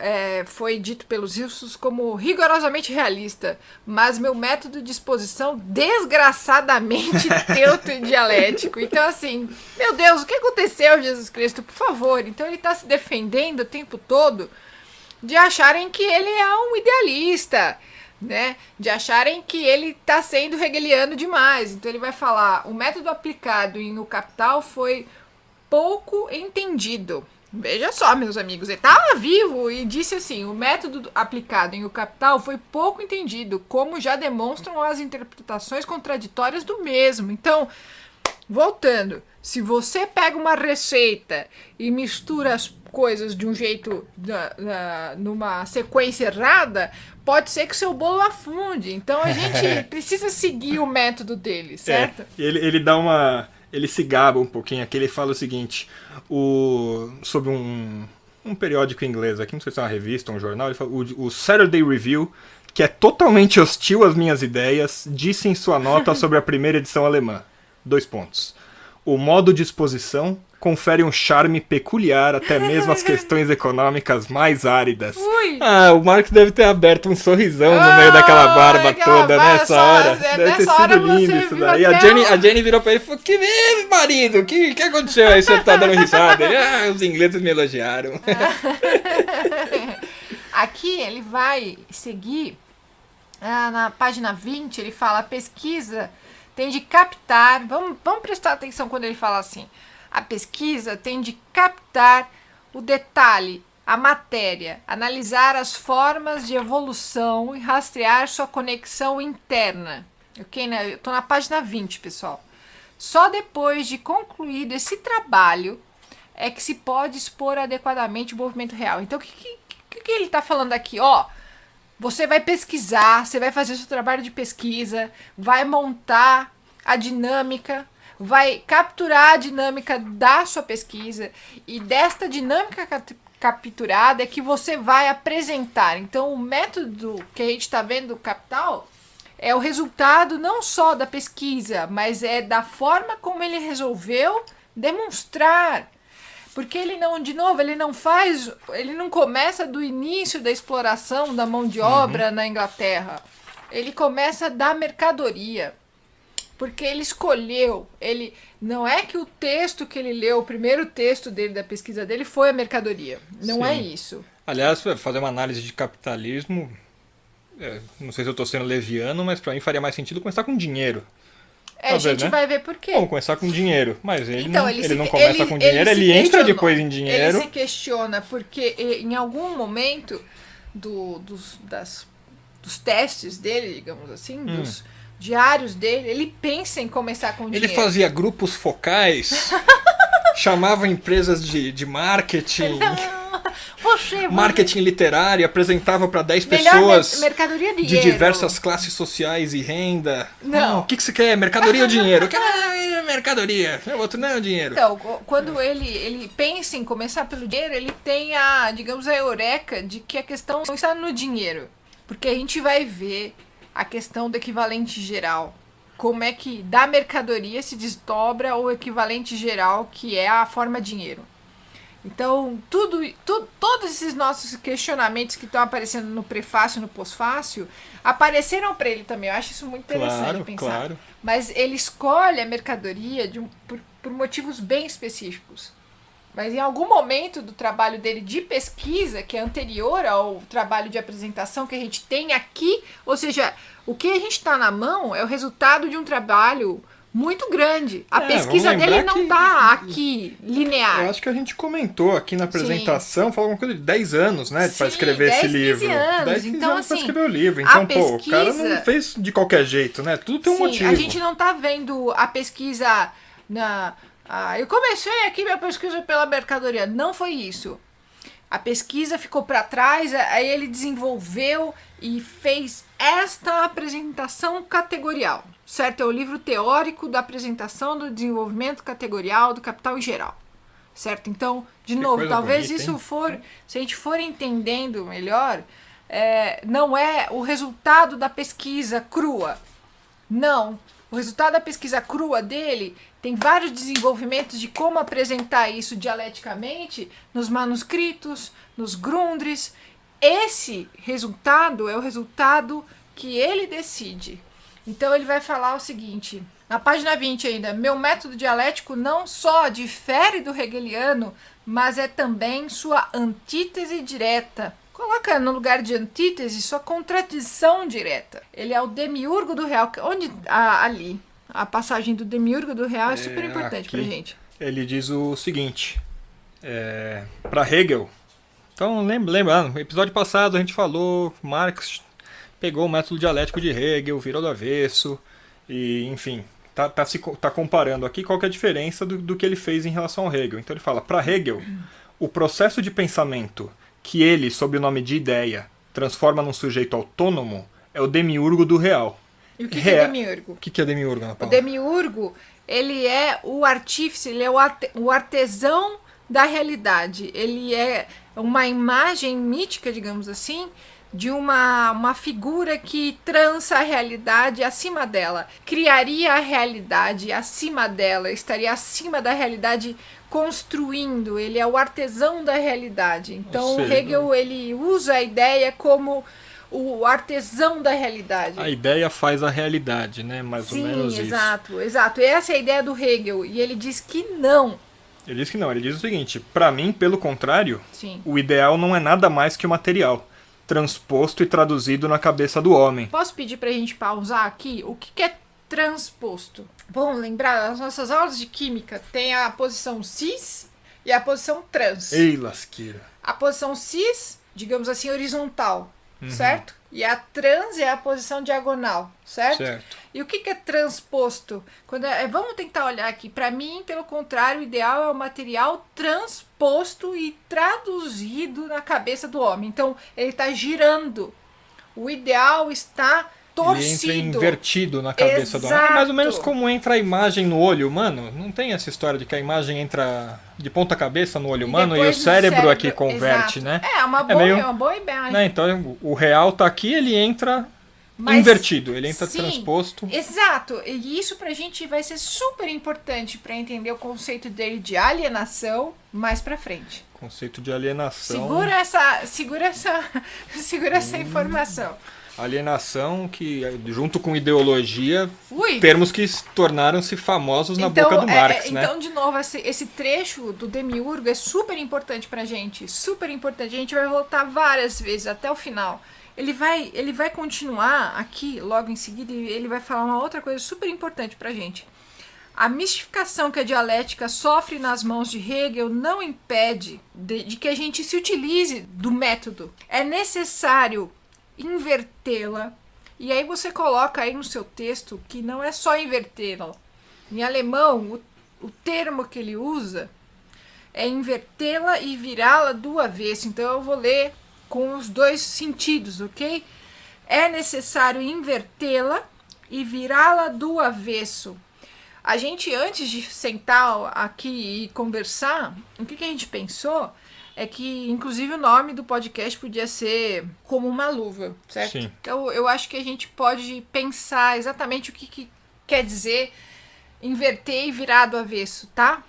foi dito pelos russos, como rigorosamente realista, mas meu método de exposição desgraçadamente teuto e dialético. Então assim, meu Deus, o que aconteceu, Jesus Cristo? Por favor. Então ele está se defendendo o tempo todo de acharem que ele é um idealista, né? De acharem que ele está sendo hegeliano demais. Então ele vai falar, o método aplicado no Capital foi pouco entendido. Veja só, meus amigos, ele estava vivo e disse assim, o método aplicado em O Capital foi pouco entendido, como já demonstram as interpretações contraditórias do mesmo. Então, voltando, se você pega uma receita e mistura coisas de um jeito, numa sequência errada, pode ser que o seu bolo afunde. Então a gente precisa seguir o método dele, certo? Ele dá uma... Ele se gaba um pouquinho aqui, ele fala o seguinte, sobre um periódico inglês aqui, não sei se é uma revista ou um jornal, ele fala, o Saturday Review, que é totalmente hostil às minhas ideias, disse em sua nota sobre a primeira edição alemã. 2 pontos. O modo de exposição confere um charme peculiar até mesmo às questões econômicas mais áridas. Ui. O Marx deve ter aberto um sorrisão no meio daquela barba toda nessa hora. Deve ter sido lindo isso daí. A Jenny virou pra ele e falou, que marido, que aconteceu aí? Você tá dando risada? Ele, os ingleses me elogiaram. Aqui ele vai seguir, na página 20, ele fala, a pesquisa tem de captar, vamos prestar atenção quando ele fala assim, a pesquisa tem de captar o detalhe, a matéria, analisar as formas de evolução e rastrear sua conexão interna. Ok, né? Eu tô na página 20, pessoal. Só depois de concluído esse trabalho é que se pode expor adequadamente o movimento real. Então, o que ele está falando aqui? Você vai pesquisar, você vai fazer seu trabalho de pesquisa, vai montar a dinâmica, vai capturar a dinâmica da sua pesquisa e desta dinâmica capturada é que você vai apresentar. Então, o método que a gente está vendo do Capital é o resultado não só da pesquisa, mas é da forma como ele resolveu demonstrar. Porque ele não começa do início da exploração da mão de obra na Inglaterra. Ele começa da mercadoria. Porque ele escolheu, não é que o texto que ele leu, o primeiro texto dele, da pesquisa dele, foi a mercadoria. Não é isso. Aliás, fazer uma análise de capitalismo, não sei se eu estou sendo leviano, mas para mim faria mais sentido começar com dinheiro. A gente vai ver por quê. Vamos começar com dinheiro, mas ele não ele começa com dinheiro, ele entra depois em dinheiro. Ele se questiona porque em algum momento dos testes dele, digamos assim, dos diários dele, ele pensa em começar com dinheiro. Ele fazia grupos focais, chamava empresas de marketing, marketing literário, apresentava para 10 pessoas mercadoria, de diversas classes sociais e renda. Não. O que você quer? Mercadoria ou dinheiro? Eu quero mercadoria. O outro não é o dinheiro. Então, quando ele pensa em começar pelo dinheiro, ele tem digamos, a eureka de que a questão não está no dinheiro. Porque a gente vai ver a questão do equivalente geral. Como é que da mercadoria se desdobra o equivalente geral, que é a forma dinheiro. Então, todos esses nossos questionamentos que estão aparecendo no prefácio e no pós-fácio, apareceram para ele também. Eu acho isso muito interessante pensar. Claro. Mas ele escolhe a mercadoria por motivos bem específicos. Mas em algum momento do trabalho dele de pesquisa, que é anterior ao trabalho de apresentação que a gente tem aqui, ou seja, o que a gente está na mão é o resultado de um trabalho muito grande. A pesquisa dele não está aqui linear. Eu acho que a gente comentou aqui na apresentação, falou alguma coisa de 10 anos, né, para escrever esse livro. 10 anos. 10, 15 então, anos para assim, escrever o livro. Então, pesquisa, o cara não fez de qualquer jeito, né? Tudo tem um motivo. A gente não está vendo a pesquisa eu comecei aqui minha pesquisa pela mercadoria. Não foi isso. A pesquisa ficou para trás, aí ele desenvolveu e fez esta apresentação categorial, certo? É o livro teórico da apresentação do desenvolvimento categorial do capital em geral, certo? Então, de novo, talvez bonita, isso se a gente for entendendo melhor, não é o resultado da pesquisa crua. Não. O resultado da pesquisa crua dele tem vários desenvolvimentos de como apresentar isso dialeticamente nos manuscritos, nos grundris. Esse resultado é o resultado que ele decide. Então ele vai falar o seguinte, na página 20 ainda, meu método dialético não só difere do hegeliano, mas é também sua antítese direta. Coloca no lugar de antítese sua contradição direta. Ele é o demiurgo do real. Onde ali, a passagem do demiurgo do real é super importante pra gente. Ele diz o seguinte, para Hegel. Então, lembra, no episódio passado a gente falou, Marx pegou o método dialético de Hegel, virou do avesso, e enfim, tá comparando aqui qual que é a diferença do que ele fez em relação ao Hegel. Então ele fala, para Hegel, o processo de pensamento que ele, sob o nome de ideia, transforma num sujeito autônomo é o demiurgo do real. E o que é demiurgo? O que é demiurgo, Ana O Paula? demiurgo, ele é o artífice, ele é o artesão da realidade. Ele é uma imagem mítica, digamos assim, de uma figura que trança a realidade acima dela. Criaria a realidade acima dela, estaria acima da realidade construindo. Ele é o artesão da realidade. Então, Hegel, ele usa a ideia como o artesão da realidade. A ideia faz a realidade, né? Mais ou menos isso. Sim, exato. Essa é a ideia do Hegel. E ele diz que não. Ele diz que não, ele diz o seguinte: para mim, pelo contrário, Sim. o ideal não é nada mais que o material, transposto e traduzido na cabeça do homem. Posso pedir pra gente pausar aqui? O que é transposto? Vamos lembrar, nas nossas aulas de química tem a posição cis e a posição trans. Ei, lasqueira. A posição cis, digamos assim, horizontal, certo? E a trans é a posição diagonal, certo? E o que é transposto? Vamos tentar olhar aqui. Para mim, pelo contrário, o ideal é o material transposto e traduzido na cabeça do homem. Então, ele está girando. O ideal está torcido. Ele entra invertido na cabeça do homem. É mais ou menos como entra a imagem no olho humano. Não tem essa história de que a imagem entra de ponta cabeça no olho humano e o cérebro aqui converte, né? É uma boa imagem. Né? Então, o real tá aqui, ele entra invertido, ele entra transposto. Exato, e isso pra gente vai ser super importante para entender o conceito dele de alienação mais pra frente. Conceito de alienação. Segura essa informação. Alienação que, junto com ideologia, termos que tornaram-se famosos na boca do Marx, né? Então, de novo, esse trecho do demiurgo é super importante pra gente, super importante. A gente vai voltar várias vezes até o final. Ele vai continuar aqui, logo em seguida, e ele vai falar uma outra coisa super importante pra gente. A mistificação que a dialética sofre nas mãos de Hegel não impede de que a gente se utilize do método. É necessário invertê-la. E aí você coloca aí no seu texto que não é só invertê-la. Em alemão, o termo que ele usa é invertê-la e virá-la do avesso. Então eu vou ler com os dois sentidos, ok? É necessário invertê-la e virá-la do avesso. A gente, antes de sentar aqui e conversar, o que a gente pensou é que, inclusive, o nome do podcast podia ser Como uma Luva, certo? Sim. Então, eu acho que a gente pode pensar exatamente o que quer dizer inverter e virar do avesso, tá?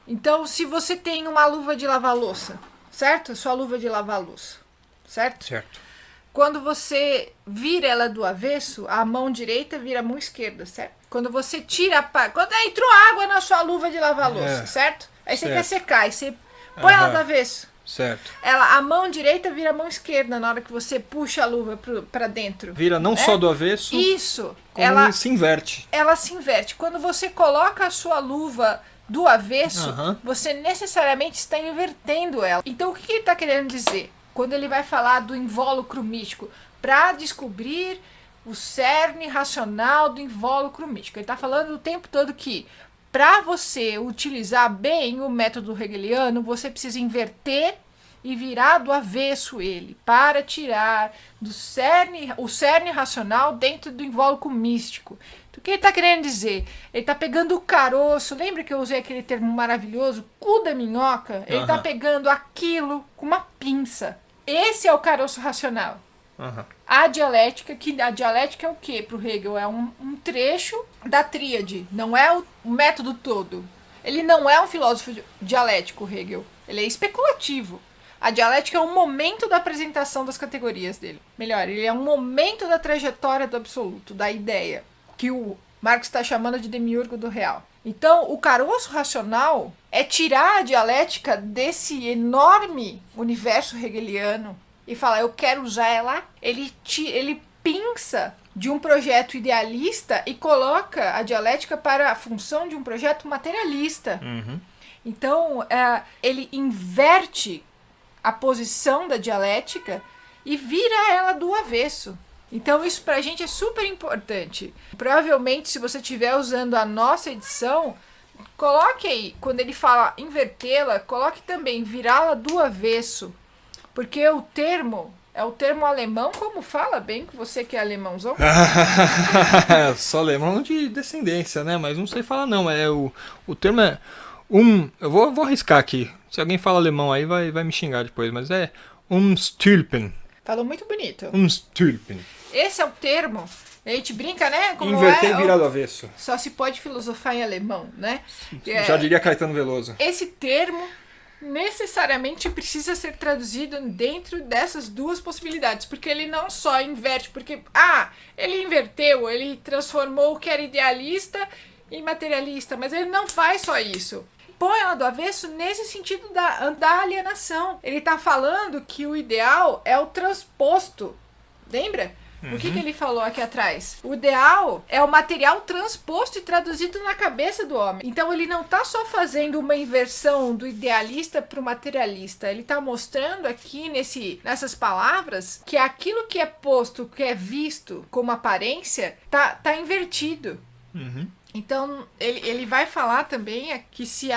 Então, se você tem uma luva de lavar louça, certo? Sua luva de lavar louça, certo? Certo. Quando você vira ela do avesso, a mão direita vira a mão esquerda, certo? Quando você tira quando entrou água na sua luva de lavar louça, certo? Aí você quer secar, aí você põe ela do avesso. Certo. A mão direita vira a mão esquerda na hora que você puxa a luva pra dentro. Vira não só do avesso, isso, como ela se inverte. Ela se inverte. Quando você coloca a sua luva do avesso, você necessariamente está invertendo ela. Então, o que ele está querendo dizer? Quando ele vai falar do invólucro místico, para descobrir o cerne racional do invólucro místico. Ele está falando o tempo todo que, para você utilizar bem o método hegeliano, você precisa inverter e virar do avesso ele, para tirar o cerne racional dentro do invólucro místico. Então, o que ele está querendo dizer? Ele está pegando o caroço, lembra que eu usei aquele termo maravilhoso, cu da minhoca? Ele está pegando aquilo com uma pinça. Esse é o caroço racional. A dialética é o que para o Hegel? É um trecho da tríade, não é o método todo. Ele não é um filósofo dialético, Hegel. Ele é especulativo. A dialética é um momento da apresentação das categorias dele. Melhor, ele é um momento da trajetória do absoluto, da ideia, que o Marx está chamando de demiurgo do real. Então, o caroço racional é tirar a dialética desse enorme universo hegeliano e falar, eu quero usar ela. Ele pinça de um projeto idealista e coloca a dialética para a função de um projeto materialista. Então, ele inverte a posição da dialética e vira ela do avesso. Então, isso pra gente é super importante. Provavelmente, se você estiver usando a nossa edição, Coloque aí, quando ele fala invertê-la, coloque também virá-la do avesso. Porque o termo é o termo alemão, como fala bem, que você que é alemãozão. Só alemão de descendência, né? Mas não sei falar não. O termo é eu vou arriscar aqui. Se alguém fala alemão aí, vai me xingar depois. Mas é Umstülpen. Falou muito bonito. Umstülpen. Esse é o termo. A gente brinca, né? Como Inverter e virar do avesso. Só se pode filosofar em alemão, né? Já diria Caetano Veloso. Esse termo necessariamente precisa ser traduzido dentro dessas duas possibilidades, porque ele não só inverte, porque ele inverteu, ele transformou o que era idealista em materialista, mas ele não faz só isso. Põe ela do avesso nesse sentido da alienação. Ele tá falando que o ideal é o transposto. Lembra? O que ele falou aqui atrás? O ideal é o material transposto e traduzido na cabeça do homem. Então ele não está só fazendo uma inversão do idealista para o materialista. Ele está mostrando aqui nessas palavras que aquilo que é posto, que é visto como aparência, tá invertido. Então, ele vai falar também que se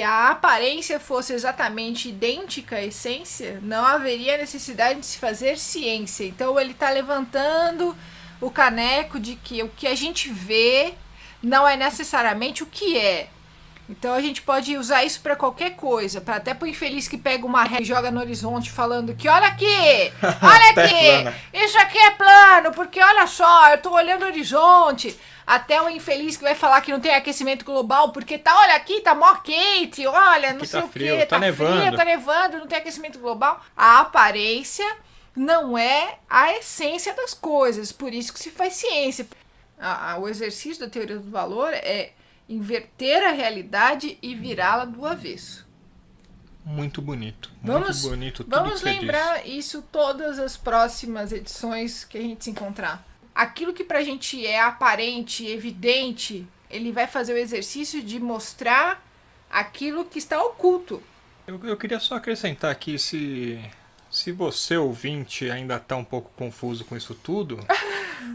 a aparência fosse exatamente idêntica à essência, não haveria necessidade de se fazer ciência. Então, ele está levantando o caneco de que o que a gente vê não é necessariamente o que é. Então, a gente pode usar isso para qualquer coisa, até para o infeliz que pega uma régua e joga no horizonte falando que olha aqui, isso aqui é plano, porque olha só, eu estou olhando o horizonte. Até o infeliz que vai falar que não tem aquecimento global, porque olha aqui, tá mó quente, olha, não sei o que, tá frio, tá nevando, não tem aquecimento global. A aparência não é a essência das coisas, por isso que se faz ciência. O exercício da teoria do valor é inverter a realidade e virá-la do avesso. Muito bonito. Muito bonito tudo vamos que você lembrar isso todas as próximas edições que a gente se encontrar. Aquilo que pra gente é aparente, evidente, ele vai fazer o exercício de mostrar aquilo que está oculto. Eu queria só acrescentar aqui, se você, ouvinte, ainda tá um pouco confuso com isso tudo,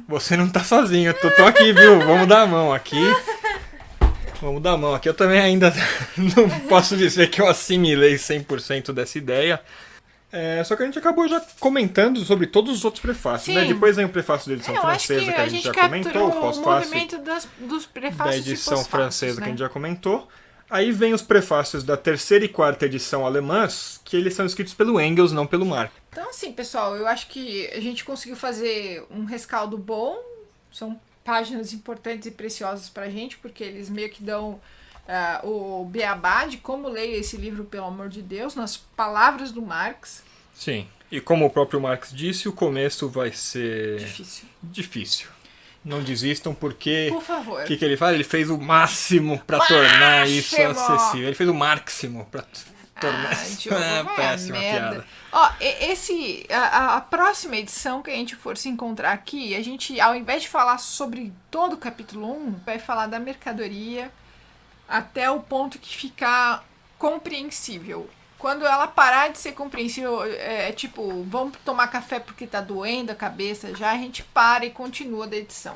você não tá sozinho, eu tô aqui, viu? Vamos dar a mão aqui. Vamos dar a mão aqui. Eu também ainda não posso dizer que eu assimilei 100% dessa ideia. Só que a gente acabou já comentando sobre todos os outros prefácios, né? Depois vem o prefácio da edição francesa que a gente já comentou, o pós-fácio dos prefácios da edição francesa, né? que a gente já comentou. Aí vem os prefácios da terceira e quarta edição alemãs, que eles são escritos pelo Engels, não pelo Marx. Então, assim, pessoal, eu acho que a gente conseguiu fazer um rescaldo bom. São páginas importantes e preciosas pra gente, porque eles meio que dão o beabá de como ler esse livro, pelo amor de Deus, nas palavras do Marx. Sim, e como o próprio Marx disse, o começo vai ser difícil. Não desistam, porque por favor. O que ele faz? Ele fez o máximo para tornar isso acessível. Ele fez o máximo para tornar isso. Péssima piada. Ó, a próxima edição que a gente for se encontrar aqui, a gente, ao invés de falar sobre todo o capítulo 1, vai falar da mercadoria até o ponto que ficar compreensível. Quando ela parar de ser compreensível, tipo, vamos tomar café porque tá doendo a cabeça, já a gente para e continua da edição.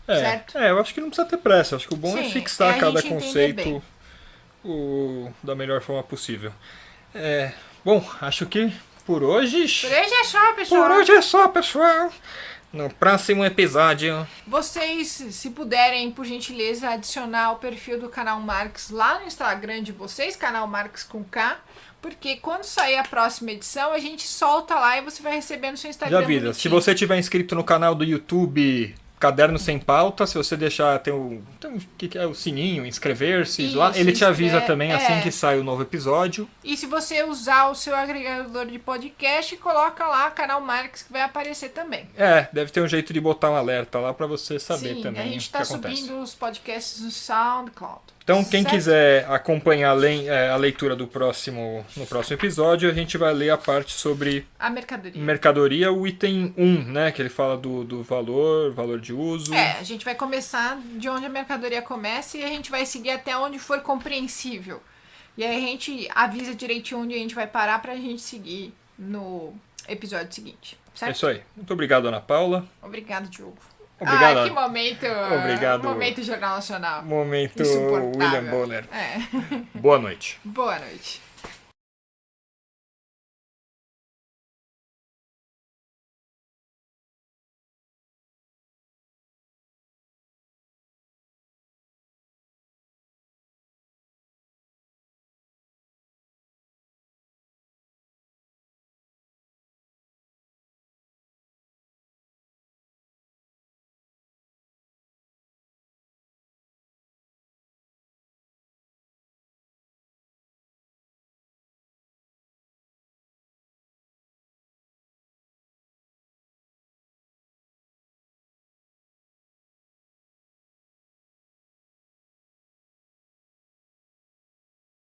Certo? Eu acho que não precisa ter pressa. Acho que o bom é fixar cada conceito da melhor forma possível. Bom, acho que por hoje... Por hoje é só, pessoal. Por hoje é só, pessoal. No próximo episódio... Vocês, se puderem, por gentileza, adicionar o perfil do canal Marx lá no Instagram de vocês, canal Marx com K, porque quando sair a próxima edição, a gente solta lá e você vai receber no seu Instagram. Já avisa, se você tiver inscrito no canal do YouTube Caderno Sem Pauta, se você deixar, tem o que é o sininho, inscrever-se lá, ele te avisa também assim que sai o novo episódio. E se você usar o seu agregador de podcast, coloca lá canal Marx que vai aparecer também. Deve ter um jeito de botar um alerta lá pra você saber também a gente o que acontece. Subindo os podcasts no SoundCloud. Então, quem quiser acompanhar a leitura no próximo episódio, a gente vai ler a parte sobre a mercadoria. Mercadoria, o item 1, né? Que ele fala do valor de uso. A gente vai começar de onde a mercadoria começa e a gente vai seguir até onde for compreensível. E aí a gente avisa direitinho onde a gente vai parar pra gente seguir no episódio seguinte. Certo? É isso aí. Muito obrigado, Ana Paula. Obrigado, Diogo. Obrigado. Ai, que momento. Obrigado. Momento Jornal Nacional. Momento Insuportável. William Bonner. É. Boa noite. Boa noite.